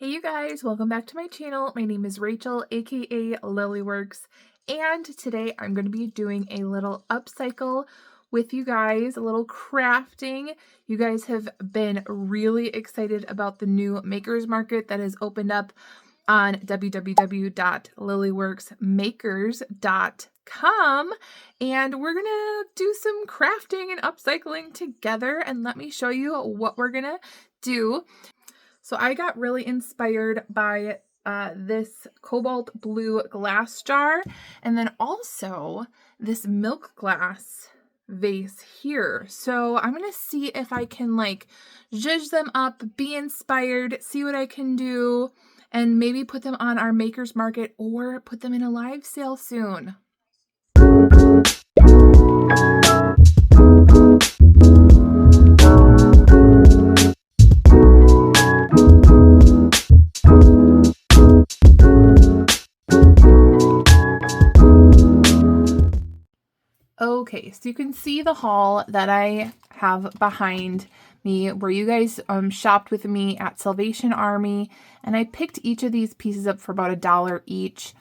Hey you guys, welcome back to my channel. My name is Rachel, aka Lilyworks, and today I'm going to be doing a little upcycle with you guys, a little crafting. You guys have been really excited about the new makers market that has opened up on www.lilyworksmakers.com, and we're gonna do some crafting and upcycling together, and let me show you what we're gonna do. So I got really inspired by this cobalt blue glass jar, and then also this milk glass vase here. So I'm gonna see if I can like zhuzh them up, be inspired, see what I can do, and maybe put them on our makers market or put them in a live sale soon. Okay, so you can see the haul that I have behind me where you guys shopped with me at Salvation Army, and I picked each of these pieces up for about $1 each.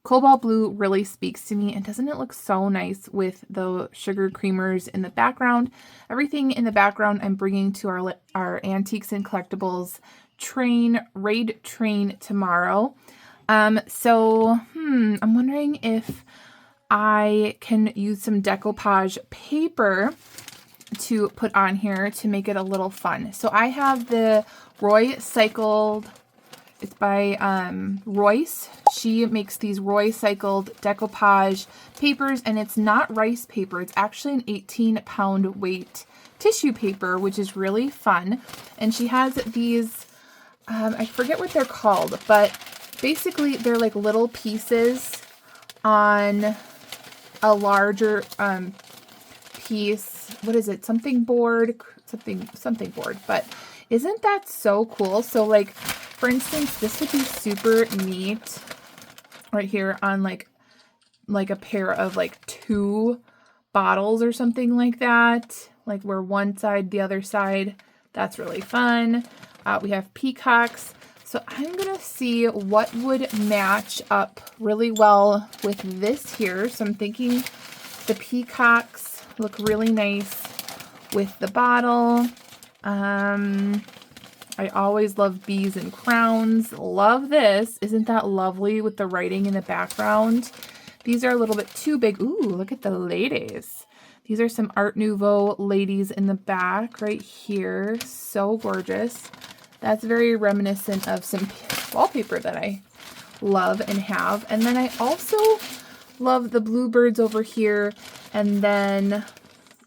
Cobalt blue really speaks to me, and doesn't it look so nice with the sugar creamers in the background? Everything in the background I'm bringing to our antiques and collectibles raid train tomorrow. I'm wondering if I can use some decoupage paper to put on here to make it a little fun. So I have the Roycycled. It's by Royce. She makes these Roycycled decoupage papers, and it's not rice paper. It's actually an 18-pound weight tissue paper, which is really fun. And she has these, I forget what they're called, but basically they're like little pieces on a larger piece. What is it? Something board, something board. But isn't that so cool? So like, for instance, this would be super neat right here on like a pair of like 2 bottles or something like that. Like where one side, the other side. That's really fun. We have peacocks. So I'm gonna see what would match up really well with this here. So I'm thinking the peacocks look really nice with the bottle. I always love bees and crowns. Love this. Isn't that lovely with the writing in the background? These are a little bit too big. Ooh, look at the ladies. These are some Art Nouveau ladies in the back right here. So gorgeous. That's very reminiscent of some wallpaper that I love and have. And then I also love the bluebirds over here, and then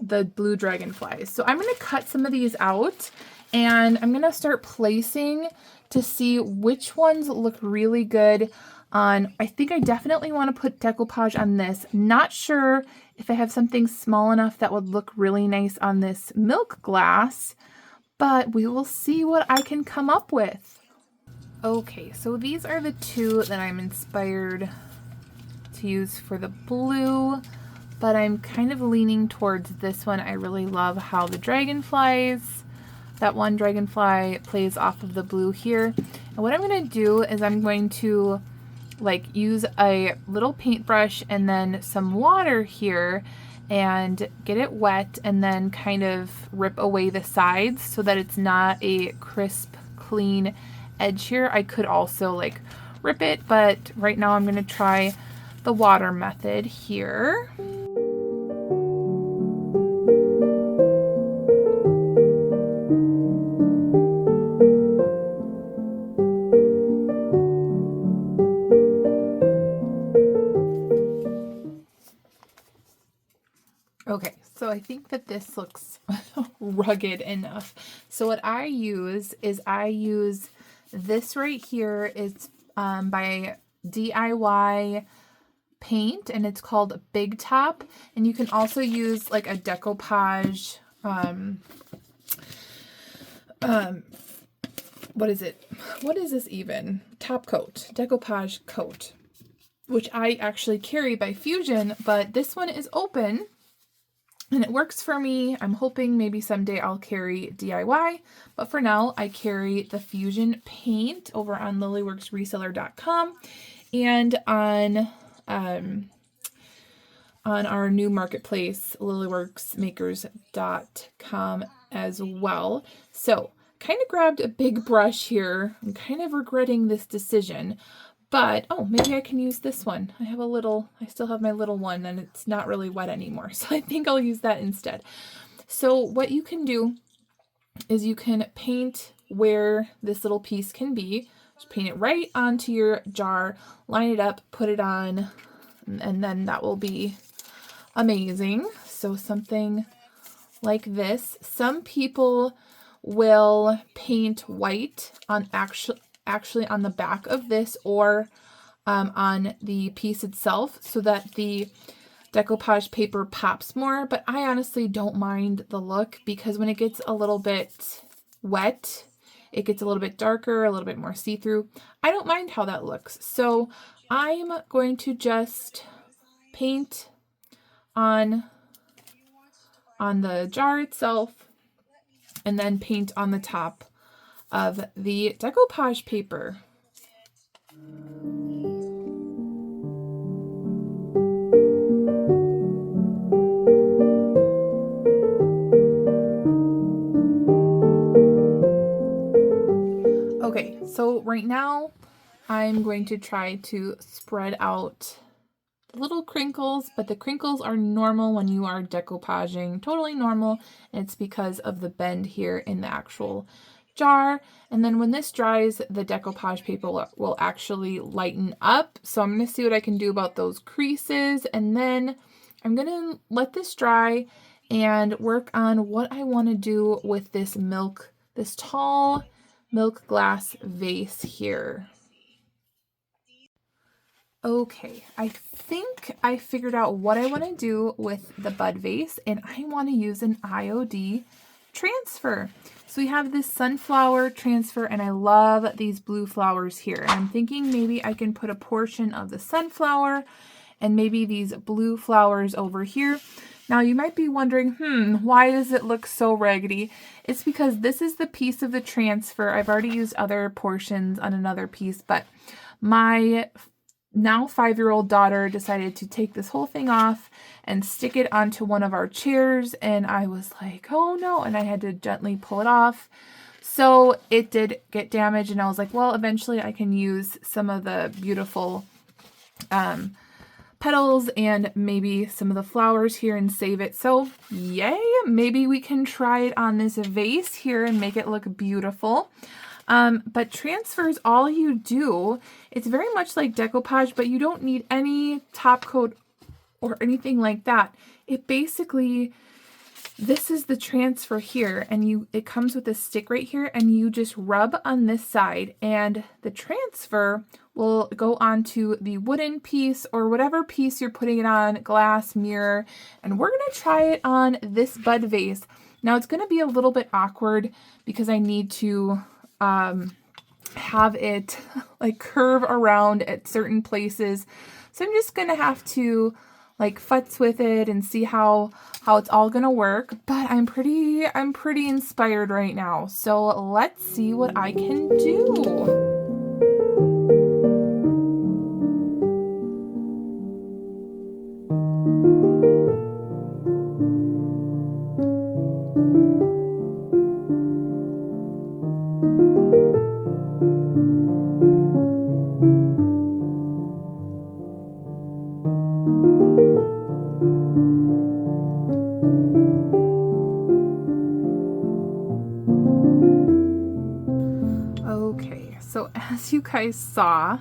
the blue dragonflies. So I'm going to cut some of these out, and I'm going to start placing to see which ones look really good on. I think I definitely want to put decoupage on this. Not sure if I have something small enough that would look really nice on this milk glass, but we will see what I can come up with. Okay, so these are the 2 that I'm inspired to use for the blue, but I'm kind of leaning towards this one. I really love how the dragonflies, that one dragonfly plays off of the blue here. And what I'm going to do is I'm going to like use a little paintbrush and then some water here and get it wet, and then kind of rip away the sides so that it's not a crisp, clean edge here. I could also like rip it, but right now I'm going to try the water method here. Okay, so I think that this looks rugged enough. So what I use is this right here. It's by DIY paint, and it's called Big Top. And you can also use like a decoupage, what is it? What is this even? Top coat, decoupage coat, which I actually carry by Fusion, but this one is open. and it works for me. I'm hoping maybe someday I'll carry DIY, but for now I carry the Fusion paint over on lilyworksreseller.com and on our new marketplace, lilyworksmakers.com as well. So kind of grabbed a big brush here. I'm kind of regretting this decision, but oh, maybe I can use this one. I still have my little one and it's not really wet anymore. So I think I'll use that instead. So what you can do is you can paint where this little piece can be. Just paint it right onto your jar, line it up, put it on, and then that will be amazing. So something like this. Some people will paint white on actually on the back of this or on the piece itself so that the decoupage paper pops more, but I honestly don't mind the look because when it gets a little bit wet, it gets a little bit darker, a little bit more see-through. I don't mind how that looks. So I'm going to just paint on the jar itself and then paint on the top of the decoupage paper. Okay, so right now I'm going to try to spread out little crinkles, but the crinkles are normal when you are decoupaging, totally normal. It's because of the bend here in the actual jar. And then when this dries, the decoupage paper will actually lighten up. So I'm going to see what I can do about those creases. And then I'm going to let this dry and work on what I want to do with this tall milk glass vase here. Okay, I think I figured out what I want to do with the bud vase, and I want to use an IOD transfer. So we have this sunflower transfer, and I love these blue flowers here. And I'm thinking maybe I can put a portion of the sunflower and maybe these blue flowers over here. Now you might be wondering, why does it look so raggedy? It's because this is the piece of the transfer. I've already used other portions on another piece, but my now 5-year-old daughter decided to take this whole thing off and stick it onto one of our chairs, and I was like, oh no, and I had to gently pull it off. So it did get damaged, and I was like, well, eventually I can use some of the beautiful petals and maybe some of the flowers here and save it. So yay, maybe we can try it on this vase here and make it look beautiful. But transfers, all you do, it's very much like decoupage, but you don't need any top coat or anything like that. It basically, this is the transfer here, and it comes with a stick right here, and you just rub on this side, and the transfer will go onto the wooden piece or whatever piece you're putting it on, glass, mirror, and we're going to try it on this bud vase. Now it's going to be a little bit awkward because I need to have it like curve around at certain places. So I'm just going to have to like futz with it and see how it's all going to work. But I'm pretty inspired right now. So let's see what I can do. Okay, so as you guys saw,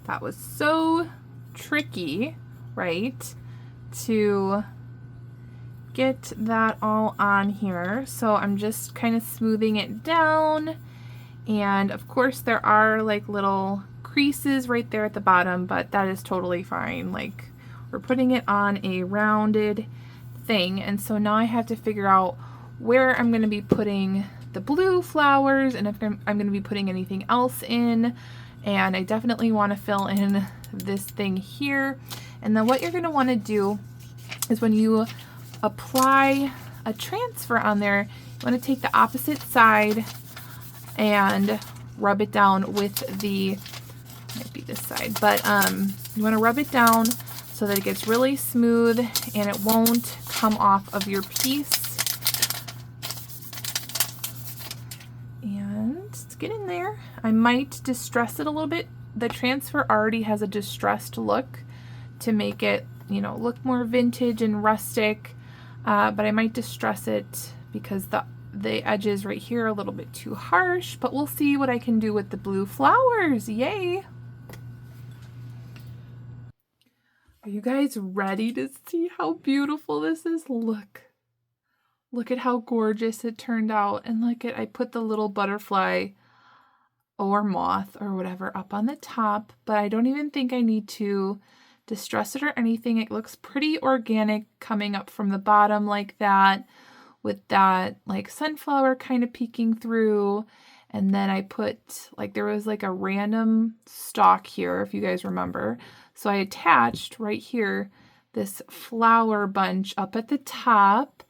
that was so tricky, right, to get that all on here. So I'm just kind of smoothing it down, and of course there are like little creases right there at the bottom, but that is totally fine. Like, we're putting it on a rounded thing, and so now I have to figure out where I'm going to be putting the blue flowers and if I'm going to be putting anything else in. And I definitely want to fill in this thing here. And then what you're going to want to do is when you apply a transfer on there, you want to take the opposite side and rub it down with the, might be this side, but you want to rub it down so that it gets really smooth and it won't come off of your piece. And it's getting there. I might distress it a little bit. The transfer already has a distressed look to make it, you know, look more vintage and rustic, but I might distress it because the edges right here are a little bit too harsh, but we'll see what I can do with the blue flowers. Yay! Are you guys ready to see how beautiful this is? Look at how gorgeous it turned out. And look at, I put the little butterfly or moth or whatever up on the top, but I don't even think I need to distress it or anything. It looks pretty organic coming up from the bottom like that, with that like sunflower kind of peeking through. And then I put, like, there was like a random stalk here, if you guys remember. So I attached right here this flower bunch up at the top,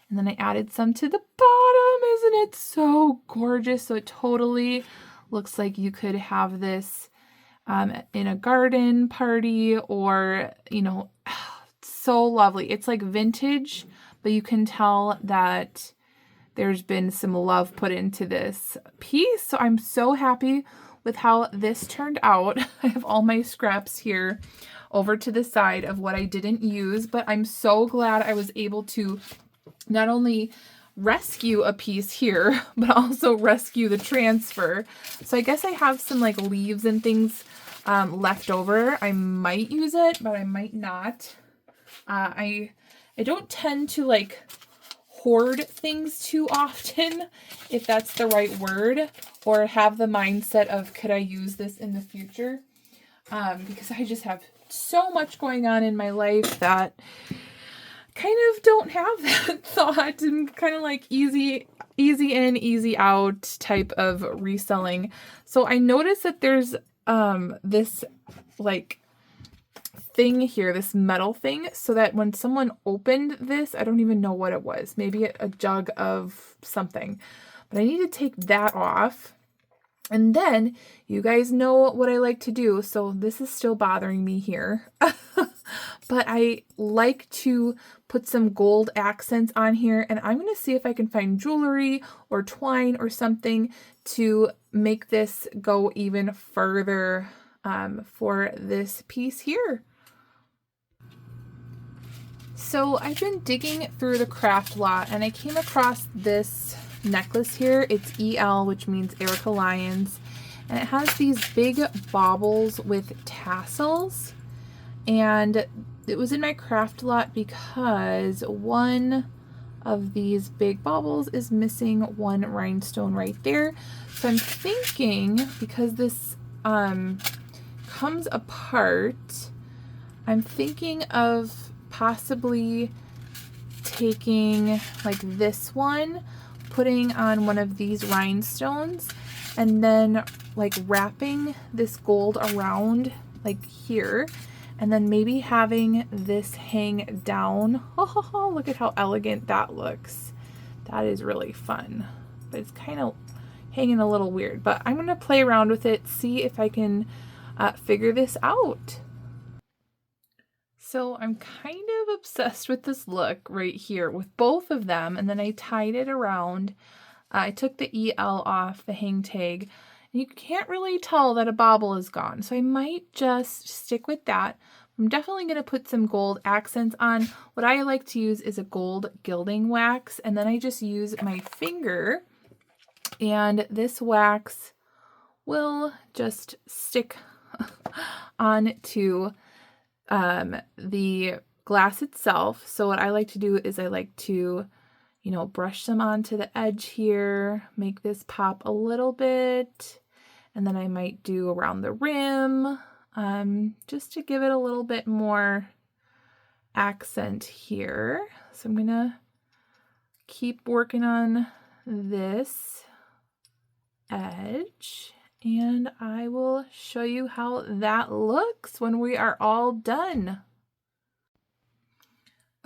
and then I added some to the bottom. Isn't it so gorgeous? So it totally looks like you could have this in a garden party, or, you know, so lovely. It's like vintage, but you can tell that there's been some love put into this piece. So I'm so happy with how this turned out. I have all my scraps here over to the side of what I didn't use, but I'm so glad I was able to not only rescue a piece here, but also rescue the transfer. So I guess I have some like leaves and things left over. I might use it, but I might not. I don't tend to like hoard things too often, if that's the right word, or have the mindset of, could I use this in the future? Because I just have so much going on in my life that kind of don't have that thought, and kind of like easy in, easy out type of reselling. So I noticed that there's this like thing here, this metal thing, so that when someone opened this, I don't even know what it was, maybe a jug of something, but I need to take that off. And then you guys know what I like to do, so this is still bothering me here, but I like to put some gold accents on here, and I'm going to see if I can find jewelry or twine or something to make this go even further for this piece here. So I've been digging through the craft lot, and I came across this necklace here. It's EL, which means Erica Lyons, and it has these big baubles with tassels, and it was in my craft lot because one of these big baubles is missing one rhinestone right there. So I'm thinking, because this comes apart, I'm thinking of possibly taking like this one, putting on one of these rhinestones, and then like wrapping this gold around like here, and then maybe having this hang down. Oh, look at how elegant that looks. That is really fun, but it's kind of hanging a little weird, but I'm going to play around with it, see if I can figure this out. So I'm kind of obsessed with this look right here with both of them, and then I tied it around. I took the EL off the hang tag, and you can't really tell that a bauble is gone, so I might just stick with that. I'm definitely going to put some gold accents on. What I like to use is a gold gilding wax, and then I just use my finger, and this wax will just stick onto the glass itself. So what I like to do is I like to, you know, brush some onto the edge here, make this pop a little bit, and then I might do around the rim, just to give it a little bit more accent here. So I'm gonna keep working on this edge, and I will show you how that looks when we are all done.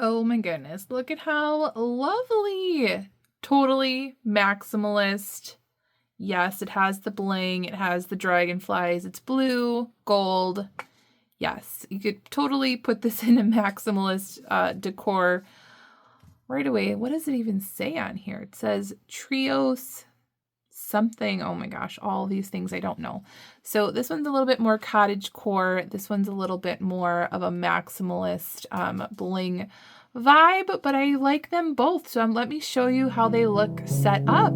Oh my goodness, look at how lovely. Totally maximalist. Yes, it has the bling, it has the dragonflies, it's blue, gold. Yes, you could totally put this in a maximalist decor right away. What does it even say on here? It says Trios something. Oh my gosh, all these things I don't know. So this one's a little bit more cottage core. This one's a little bit more of a maximalist bling vibe, but I like them both. So let me show you how they look set up.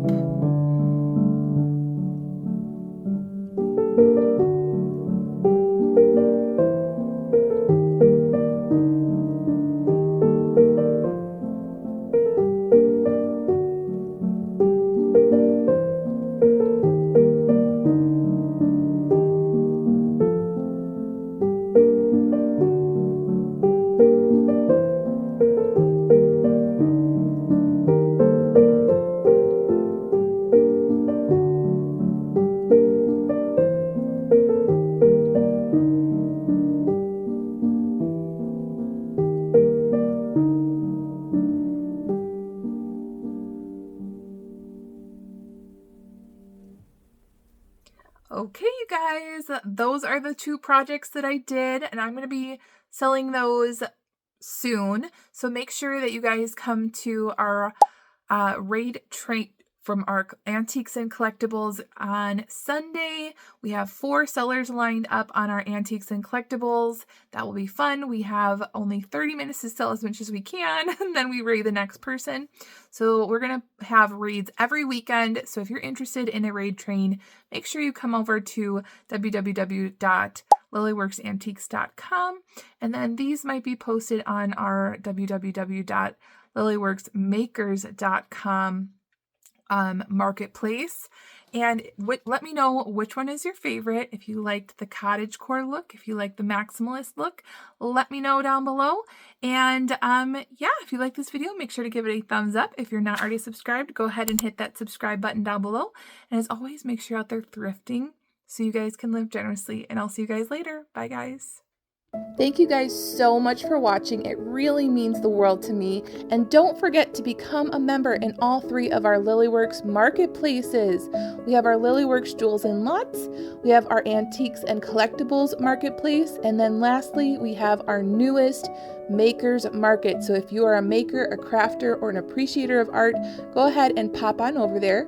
Okay, you guys, those are the 2 projects that I did, and I'm going to be selling those soon. So make sure that you guys come to our raid trait from our Antiques and Collectibles on Sunday. We have 4 sellers lined up on our Antiques and Collectibles. That will be fun. We have only 30 minutes to sell as much as we can, and then we raid the next person. So we're going to have raids every weekend. So if you're interested in a raid train, make sure you come over to www.lilyworksantiques.com, and then these might be posted on our www.lilyworksmakers.com marketplace. And let me know which one is your favorite. If you liked the cottage core look, if you like the maximalist look, let me know down below. And yeah, if you like this video, make sure to give it a thumbs up. If you're not already subscribed, go ahead and hit that subscribe button down below. And as always, make sure you're out there thrifting so you guys can live generously. And I'll see you guys later. Bye, guys. Thank you guys so much for watching. It really means the world to me. And don't forget to become a member in all 3 of our Lilyworks marketplaces. We have our Lilyworks Jewels and Lots, we have our Antiques and Collectibles marketplace, and then lastly, we have our newest Makers Market. So if you are a maker, a crafter, or an appreciator of art, go ahead and pop on over there.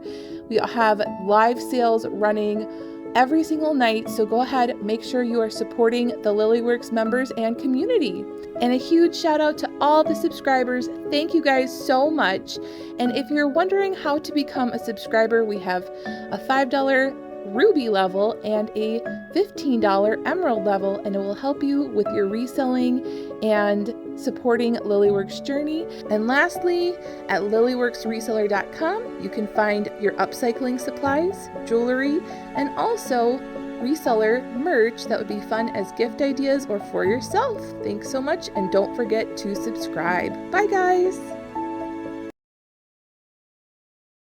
We have live sales running every single night, so go ahead, make sure you are supporting the Lilyworks members and community. And a huge shout out to all the subscribers. Thank you guys so much. And if you're wondering how to become a subscriber, we have a $5 Ruby level and a $15 Emerald level, and it will help you with your reselling and supporting Lilyworks journey. And lastly, at lilyworksreseller.com, you can find your upcycling supplies, jewelry, and also reseller merch that would be fun as gift ideas or for yourself. Thanks so much, and don't forget to subscribe. Bye, guys.